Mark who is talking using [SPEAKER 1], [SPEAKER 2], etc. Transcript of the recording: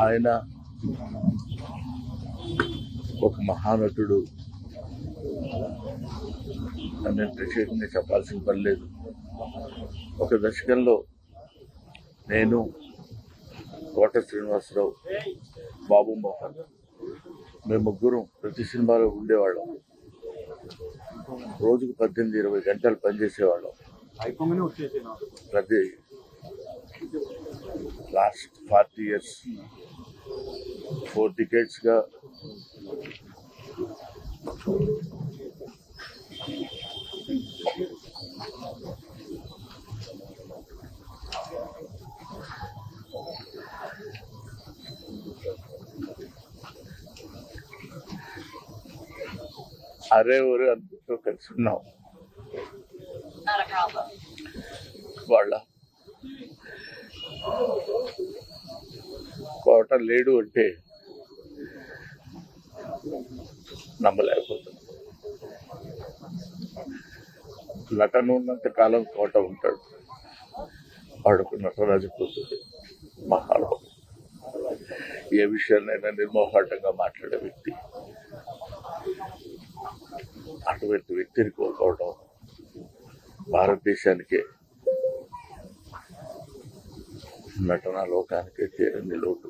[SPEAKER 1] ఆయన ఒక మహానటుడు అని ప్రత్యేకంగా చెప్పాల్సిన పని లేదు. ఒక దశకంలో నేను, కోట శ్రీనివాసరావు, బాబు మోహన్ మేము ముగ్గురం ప్రతి సినిమాలో ఉండేవాళ్ళం. రోజుకు 18-20 గంటలు పనిచేసేవాళ్ళం. ప్రతి లాస్ట్ 40 years 4 decades-గా అరే ఊరే అందరితో కలిసి ఉన్నాం. వాళ్ళ కోట లేడు అంటే నమ్మలేకపోతుంది. నటన ఉన్నంత కాలం కోట ఉంటాడు. వాడుకు నటరాజు కూతురు మహారావు. ఏ విషయాన్నైనా నిర్మోహాటంగా మాట్లాడే వ్యక్తి. అటువంటి వ్యక్తిని కోల్పోవడం భారతదేశానికే, నటనా లోకానికే తీరని లోటు.